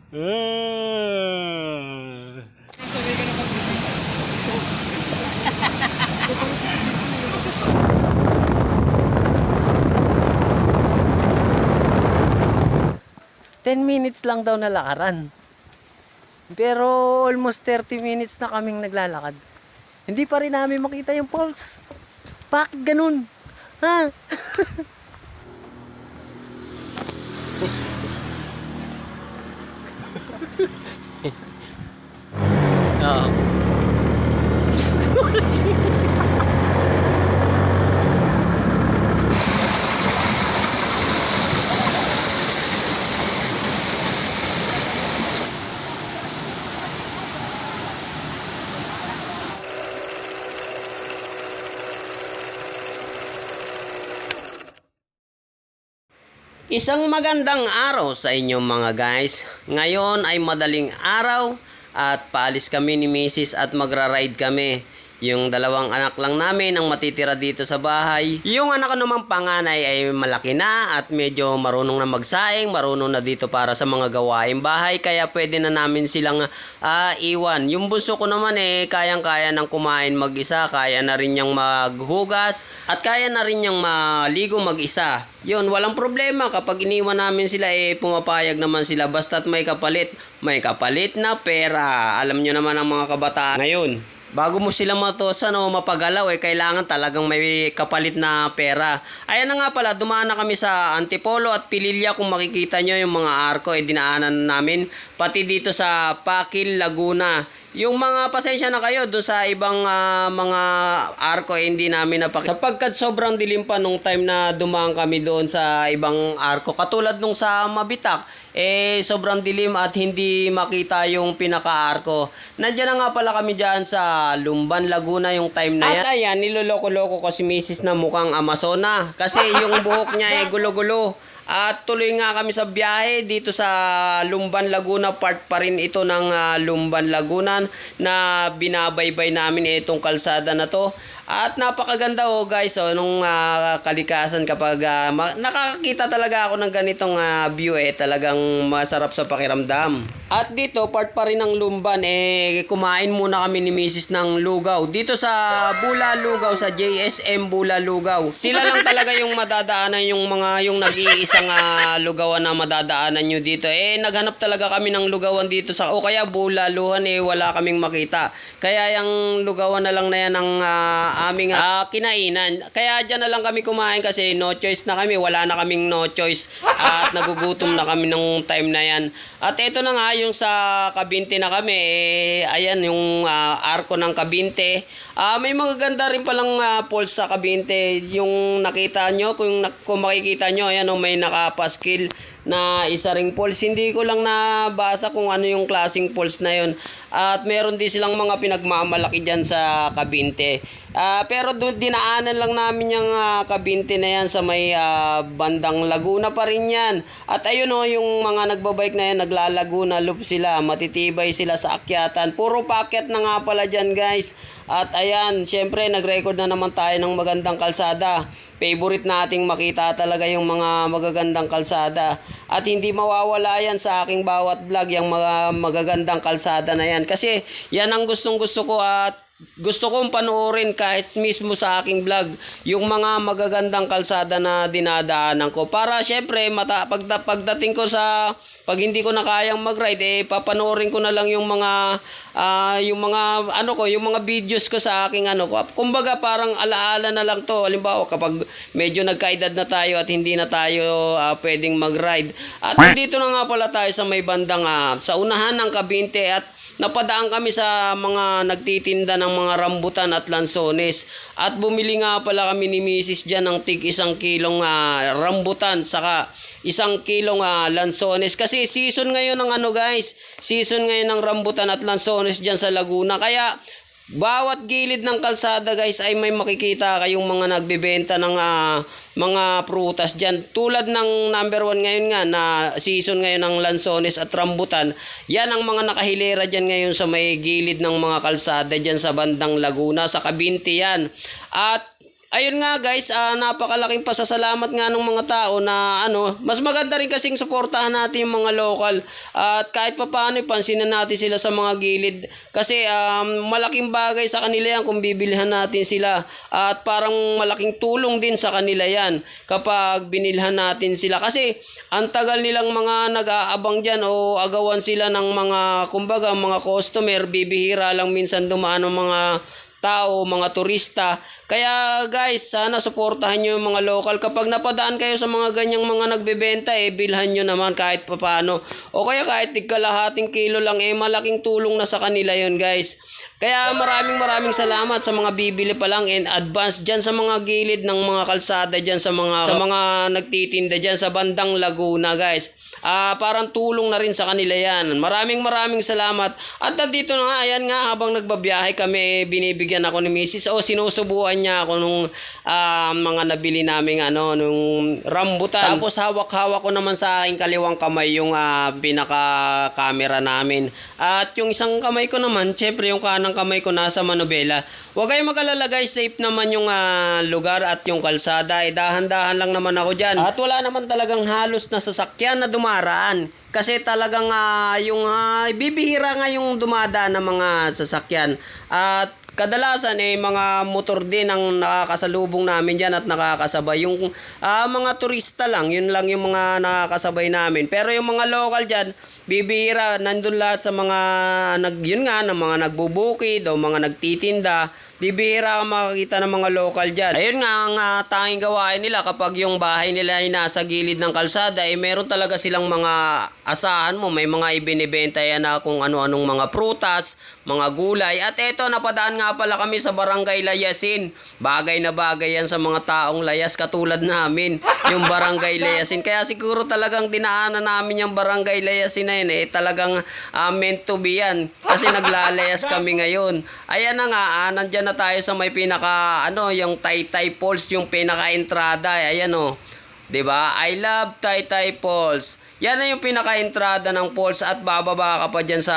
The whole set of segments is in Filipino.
Ah. 10 minutes lang daw na lakaran. Pero almost 30 minutes na kaming naglalakad. Hindi pa rin namin makita yung falls. Bakit ganun? Ha? Oo. Isang magandang araw sa inyo mga guys. Ngayon ay madaling araw at paalis kami ni Mrs. at magra-ride kami. Yung dalawang anak lang namin ang matitira dito sa bahay. Yung anak ko naman panganay ay malaki na at medyo marunong na magsaing, marunong na dito para sa mga gawaing bahay. Kaya pwede na namin silang iwan. Yung bunso ko naman kayang-kaya ng kumain mag-isa. Kaya na rin niyang maghugas at kaya na rin niyang maligo mag-isa. Yun, walang problema kapag iniwan namin sila pumapayag naman sila basta't may kapalit. May kapalit na pera. Alam nyo naman ang mga kabataan ngayon. Bago mo sila matusan o mapagalaw kailangan talagang may kapalit na pera. Ayan na nga pala, dumaan na kami sa Antipolo at Pililya. Kung makikita nyo yung mga arko dinaanan namin. Pati dito sa Pakil, Laguna. Yung mga pasensya na kayo doon sa ibang mga arko hindi namin sapagkat sobrang dilim pa nung time na dumaan kami doon sa ibang arko. Katulad nung sa Mabitak, sobrang dilim at hindi makita yung pinaka-arko. Nandiyan na nga pala kami dyan sa Lumban, Laguna yung time na yan. At ayan, niloloko-loko ko si Mrs. na mukhang Amazona. Kasi yung buhok niya gulo-gulo. At tuloy nga kami sa biyahe dito sa Lumban, Laguna. Part pa rin ito ng Lumban, Laguna na binabaybay namin itong kalsada na to. At napakaganda guys nung kalikasan kapag nakakakita talaga ako ng ganitong view talagang masarap sa pakiramdam. At dito part pa rin ng Lumban kumain muna kami ni Mrs. ng lugaw. Dito sa Bula Lugaw, sa JSM Bula Lugaw. Sila lang talaga yung madadaanan yung nag-iisang lugawan na madadaanan nyo dito. Naghanap talaga kami ng lugawan dito sa kaya Bula Luhan wala kaming makita. Kaya yung lugawan na lang na yan ang aming kinainan. Kaya dyan na lang kami kumain kasi no choice na kami. Wala na kaming no choice at nagugutom na kami nung time na yan. At ito na nga yung sa Kabinte na kami. Ayan yung arko ng Kabinte. May magaganda rin palang falls sa Kabinte. Yung nakita nyo, kung makikita nyo, ayan may nakapaskil na isa ring falls. Hindi ko lang nabasa kung ano yung klaseng falls na yun. At meron din silang mga pinagmamalaki dyan sa Kabinte. Pero dinaanan lang namin yung Kabinte na yan sa may bandang Laguna pa rin yan. At ayun yung mga nagbabike na yan, naglalaguna loop sila. Matitibay sila sa akyatan. Puro paakyat na nga pala dyan guys. At ayan, syempre nag-record na naman tayo ng magandang kalsada. Favorite nating makita talaga yung mga magagandang kalsada. At hindi mawawala yan sa aking bawat vlog, yung mga magagandang kalsada na yan. Kasi yan ang gustong-gusto ko at gusto kong panoorin kahit mismo sa aking vlog yung mga magagandang kalsada na dinadaanan ko. Para syempre pagdating ko sa pag hindi ko na kayang mag-ride papanoorin ko na lang yung mga yung mga videos ko sa aking kumbaga parang alaala na lang to. Halimbawa kapag medyo nagkaedad na tayo at hindi na tayo pwedeng mag-ride. At dito na nga pala tayo sa may bandang sa unahan ng Kabinte at napadaan kami sa mga nagtitinda ng mga rambutan at lansones. At bumili nga pala kami ni Mrs. dyan ng tig 1 kilong rambutan saka 1 kilong lansones. Kasi season ngayon ng guys. Season ngayon ng rambutan at lansones dyan sa Laguna. Kaya bawat gilid ng kalsada guys ay may makikita kayong mga nagbebenta ng mga prutas dyan. Tulad ng number 1 ngayon nga na season ngayon ng lansones at rambutan. Yan ang mga nakahilera dyan ngayon sa may gilid ng mga kalsada dyan sa bandang Laguna, sa Kabinte yan. At Ayun nga guys, napakalaking pasasalamat nga ng mga tao na mas maganda rin kasing suportahan natin yung mga local. At kahit papaano pansinin natin sila sa mga gilid. Kasi malaking bagay sa kanila yan kung bibilhan natin sila. At parang malaking tulong din sa kanila yan kapag binilhan natin sila. Kasi ang tagal nilang mga nag-aabang dyan o agawan sila ng mga, kumbaga, mga customer, bibihira lang minsan dumaan ng mga tao, mga turista. Kaya guys, sana suportahan nyo yung mga local. Kapag napadaan kayo sa mga ganyang mga nagbebenta, bilhan nyo naman kahit papano. O kaya kahit tigkalahating kilo lang, malaking tulong na sa kanila yun guys. Kaya maraming salamat sa mga bibili pa lang in advance dyan sa mga gilid ng mga kalsada dyan sa mga nagtitinda dyan sa bandang Laguna guys. Parang tulong na rin sa kanila yan. Maraming salamat. At dito na nga, ayan nga, habang nagbabiyahe kami, binibigyan ako ni Mrs. O sinusubuan niya ako nung mga nabili namin nung rambutan. Tapos hawak-hawak ko naman sa aking kaliwang kamay yung pinaka-camera namin. At yung isang kamay ko naman, syempre yung kanang kamay ko nasa manubela. Huwag kayong mag-alala guys, safe naman yung lugar at yung kalsada. Dahan-dahan lang naman ako dyan. At wala naman talagang halos na sasakyan na dumaraan. Kasi talagang bibihira nga yung dumadaan ng mga sasakyan. At kadalasan mga motor din ang nakakasalubong namin dyan at nakakasabay. Yung mga turista lang, yun lang yung mga nakakasabay namin. Pero yung mga local dyan, bibihira, nandun lahat sa mga ng mga nagbubukid o mga nagtitinda. Bibihira kang makakita ng mga local dyan. Ayun nga ang tanging gawain nila kapag yung bahay nila ay nasa gilid ng kalsada, meron talaga silang mga asahan mo. May mga ibinibenta yan na kung ano-anong mga prutas, mga gulay. At eto, napadaan nga pala kami sa Barangay Layasin. Bagay na bagay yan sa mga taong layas katulad namin, yung Barangay Layasin. Kaya siguro talagang dinaanan namin yung Barangay Layasin na yun. Talagang meant to be yan. Kasi naglalayas kami ngayon. Ayan na nga, nandyan na tayo sa may pinaka yung Taytay Falls, yung pinaka-entrada. Ayan o. 'Di ba? I love Taytay Falls. Yan na yung pinaka-entrada ng falls at bababa ka pa diyan sa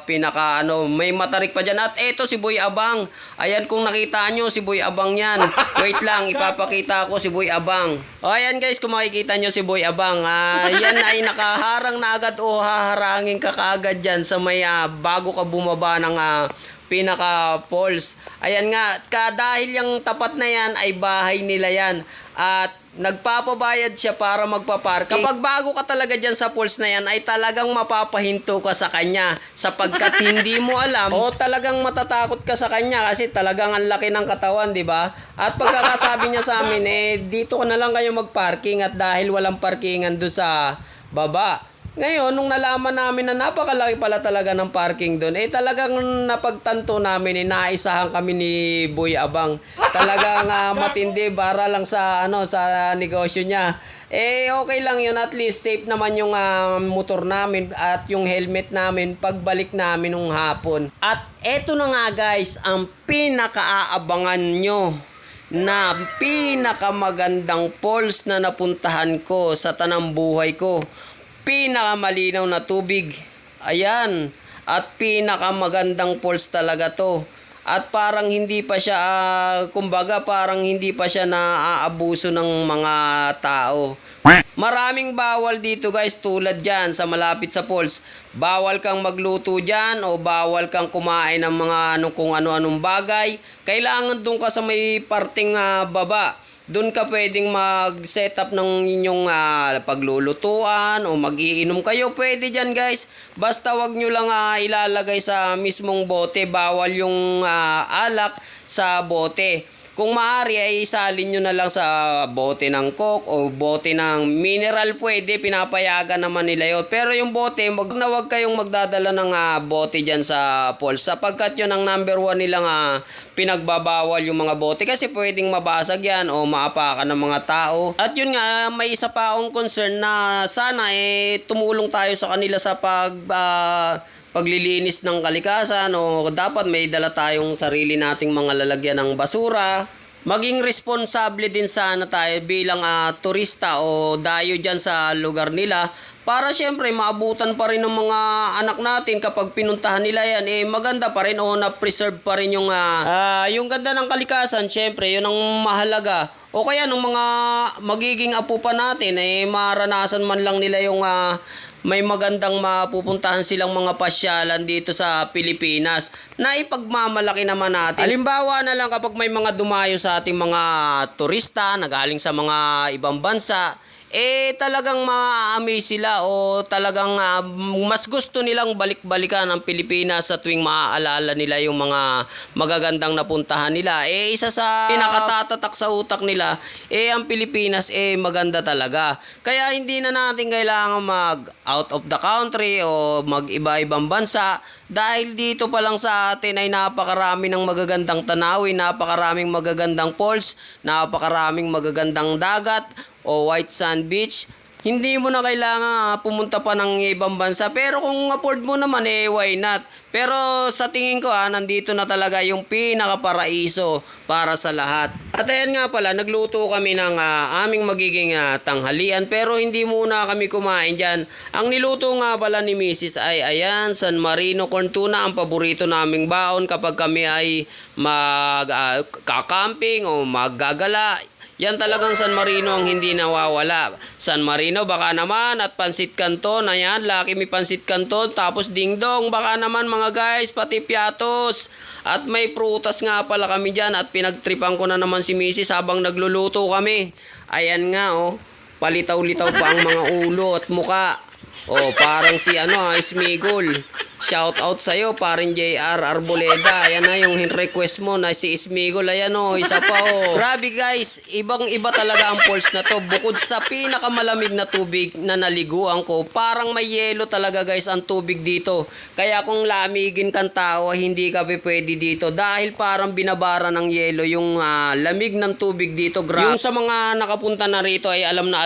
pinaka may matarik pa diyan. At eto si Boy Abang. Ayan, kung nakita nyo si Boy Abang yan. Wait lang, ipapakita ko si Boy Abang. O ayan guys, kung makikita nyo si Boy Abang, yan ay nakaharang na agad o haharangin ka kaagad dyan sa may bago ka bumaba ng pinaka falls. Ayan nga, dahil yung tapat na yan ay bahay nila yan. At nagpapabayad siya para magpa-parking. Kapag bago ka talaga dyan sa falls na yan, ay talagang mapapahinto ka sa kanya. Sapagkat hindi mo alam o talagang matatakot ka sa kanya kasi talagang ang laki ng katawan, di ba? At pagkakasabi niya sa amin, dito ka na lang kayo mag-parking at dahil walang parkingan doon sa baba. Ngayon, nung nalaman namin na napakalaki pala talaga ng parking doon, talagang napagtanto namin, naisahan kami ni Boy Abang. Talagang matindi para lang sa sa negosyo niya. Okay lang yun, at least safe naman yung motor namin at yung helmet namin pagbalik namin nung hapon. At eto na nga guys, ang pinakaabangan nyo na pinakamagandang falls na napuntahan ko sa tanang buhay ko. Pinakamalinaw na tubig. Ayan. At pinakamagandang falls talaga to. At parang hindi pa siya, kumbaga parang hindi pa siya naaabuso ng mga tao. Maraming bawal dito guys, tulad dyan sa malapit sa falls. Bawal kang magluto dyan o bawal kang kumain ng mga kung ano-anong bagay. Kailangan doon ka sa may parting baba. Doon ka pwedeng mag-set up ng inyong paglulutuan o mag-iinom kayo. Pwede dyan guys. Basta wag nyo lang ilalagay sa mismong bote. Bawal yung alak sa bote. Kung maaari ay isalin nyo na lang sa bote ng Coke o bote ng mineral, pwede, pinapayagan naman nila yun. Pero yung bote, wag na wag kayong magdadala ng bote dyan sa falls. Sapagkat yun ang number 1 nilang pinagbabawal yung mga bote. Kasi pwedeng mabasag yan o maapakan ng mga tao. At yun nga, may isa pa akong concern na sana tumulong tayo sa kanila sa paglilinis ng kalikasan o dapat may dala tayong sarili nating mga lalagyan ng basura. maging responsable din sana tayo bilang turista o dayo dyan sa lugar nila para syempre maabutan pa rin ng mga anak natin kapag pinuntahan nila yan, maganda pa rin o na-preserve pa rin yung ganda ng kalikasan. Syempre yun ang mahalaga, o kaya nung mga magiging apo pa natin maranasan man lang nila yung may magandang mapupuntahan silang mga pasyalan dito sa Pilipinas na ipagmamalaki naman natin. Halimbawa na lang kapag may mga dumayo sa ating mga turista na galing sa mga ibang bansa, talagang ma-amaze sila o talagang mas gusto nilang balik-balikan ang Pilipinas sa tuwing maaalala nila yung mga magagandang napuntahan nila. Isa sa pinakatatatak sa utak nila, ang Pilipinas maganda talaga. Kaya hindi na natin kailangan mag out of the country o mag-iba-ibang bansa dahil dito pa lang sa atin ay napakarami ng magagandang tanawin, napakaraming magagandang falls, napakaraming magagandang dagat o white sand beach. Hindi mo na kailangan pumunta pa ng ibang bansa. Pero kung afford mo naman, why not? Pero sa tingin ko, nandito na talaga yung pinakaparaiso para sa lahat. At ayan nga pala, nagluto kami ng aming magiging tanghalian. Pero hindi muna kami kumain dyan. Ang niluto nga pala ni Mrs. ay ayan, San Marino corn tuna, ang paborito naming baon kapag kami ay mag-camping o maggagala. Yan talagang San Marino ang hindi nawawala. San Marino baka naman at pansit canton. Ayan, laki may pansit canton. Tapos dingdong baka naman mga guys, pati piatos. At may prutas nga pala kami dyan. At pinagtripan ko na naman si Mrs. habang nagluluto kami. Ayan nga palitaw-litaw pa ang mga ulo at muka. Parang si Smigol. Shout out sa'yo, paring JR Arboleda. Ayan na yung request mo na si Smigol. Ayan isa pa Grabe guys, ibang-iba talaga ang falls na to. Bukod sa pinakamalamig na tubig na naliguan ko, parang may yelo talaga guys ang tubig dito. Kaya kung lamigin kang tao, hindi ka pwede dito dahil parang binabara ng yelo yung lamig ng tubig dito. Yung sa mga nakapunta na rito ay alam na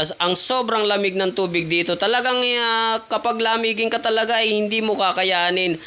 ang sobrang lamig ng tubig dito. Talagang kapag lamigin ka talaga hindi mo kakayanin.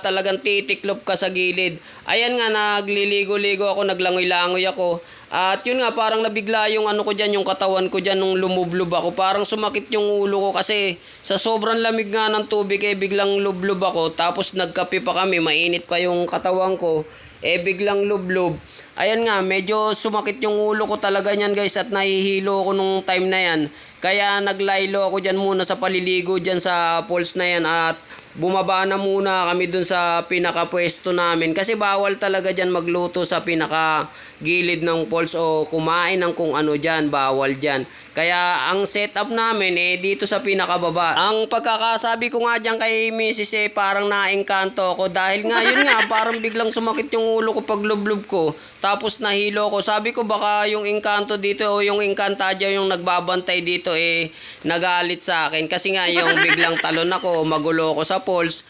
Talagang titiklop ka sa gilid. Ayan nga, nagliligo-ligo ako, naglangoy-langoy ako. At yun nga, parang nabigla yung ko dyan, yung katawan ko dyan nung lumublob ako. Parang sumakit yung ulo ko kasi sa sobrang lamig nga ng tubig biglang lublob ako. Tapos nagkape pa kami, mainit pa yung katawan ko. Biglang lublob. Ayan nga, medyo sumakit yung ulo ko talaga niyan guys at nahihilo ko nung time na yan. Kaya naglaylo ako dyan muna sa paliligo dyan sa falls na yan at bumaba na muna kami dun sa pinakapwesto namin kasi bawal talaga dyan magluto sa pinakagilid ng falls o kumain ng kung ano dyan, bawal dyan. Kaya ang setup namin dito sa pinakababa. Ang pagkakasabi ko nga dyan kay Mrs. parang naengkanto ako dahil nga yun nga parang biglang sumakit yung ulo ko pag lublob ko tapos nahilo ko. Sabi ko baka yung engkanto dito o yung engkantadya yung nagbabantay dito nagalit sa akin kasi nga yung biglang talon ako, magulo ko sa falls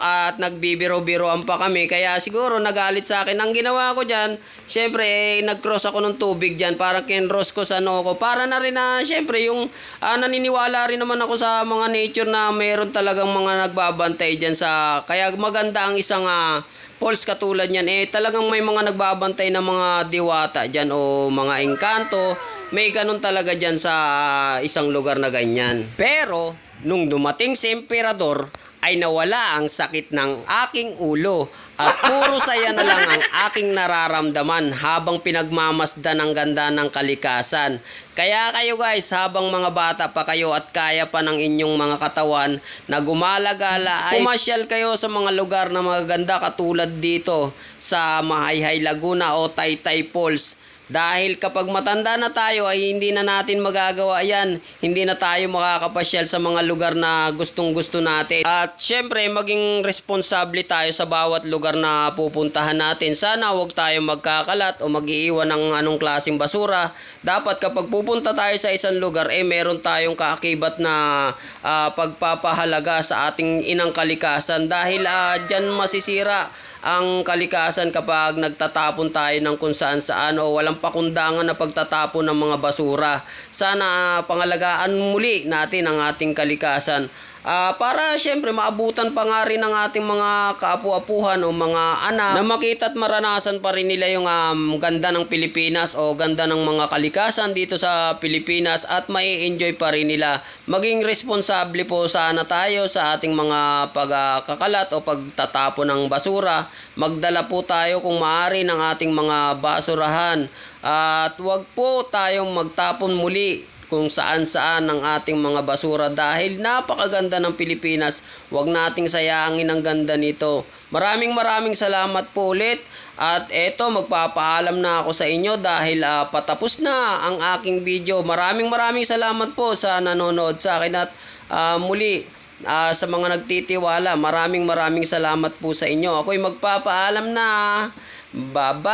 at nagbibiro-biroan pa kami kaya siguro nagalit sa akin. Ang ginawa ko dyan, syempre nag-cross ako ng tubig dyan, parang kinross ko sa ko para na rin syempre yung naniniwala rin naman ako sa mga nature na mayroon talagang mga nagbabantay dyan kaya maganda ang isang falls katulad yan talagang may mga nagbabantay na mga diwata dyan o mga engkanto. May ganun talaga dyan sa isang lugar na ganyan. Pero nung dumating si Emperador ay nawala ang sakit ng aking ulo at puro saya na lang ang aking nararamdaman habang pinagmamasdan ang ganda ng kalikasan. Kaya kayo guys, habang mga bata pa kayo at kaya pa ng inyong mga katawan na gumalagala ay pumasyal kayo sa mga lugar na magaganda katulad dito sa Mahayhay Laguna o Taytay Falls. Dahil kapag matanda na tayo ay hindi na natin magagawa yan. Hindi na tayo makakapasyal sa mga lugar na gustong gusto natin. At syempre maging responsable tayo sa bawat lugar na pupuntahan natin. Sana huwag tayo magkakalat o mag-iiwan ng anong klaseng basura. Dapat kapag pupunta tayo sa isang lugar meron tayong kaakibat na pagpapahalaga sa ating inang kalikasan. Dahil dyan masisira ang kalikasan kapag nagtatapon tayo ng kung saan saan o walang walang pakundangan na pagtatapon ng mga basura. Sana pangalagaan muli natin ang ating kalikasan. Para syempre maabutan pa nga rin ng ating mga kaapu-apuhan o mga anak na makita at maranasan pa rin nila yung ganda ng Pilipinas o ganda ng mga kalikasan dito sa Pilipinas at mai-enjoy pa rin nila. Maging responsable po sana tayo sa ating mga pagkakalat o pagtatapon ng basura. Magdala po tayo kung maaari ng ating mga basurahan at huwag po tayong magtapon muli kung saan-saan ang ating mga basura dahil napakaganda ng Pilipinas. Huwag nating sayangin ang ganda nito. Maraming salamat po ulit. At eto, magpapaalam na ako sa inyo dahil patapos na ang aking video. Maraming salamat po sa nanonood sa akin at muli sa mga nagtitiwala. Maraming salamat po sa inyo. Ako'y magpapaalam na. Bye-bye!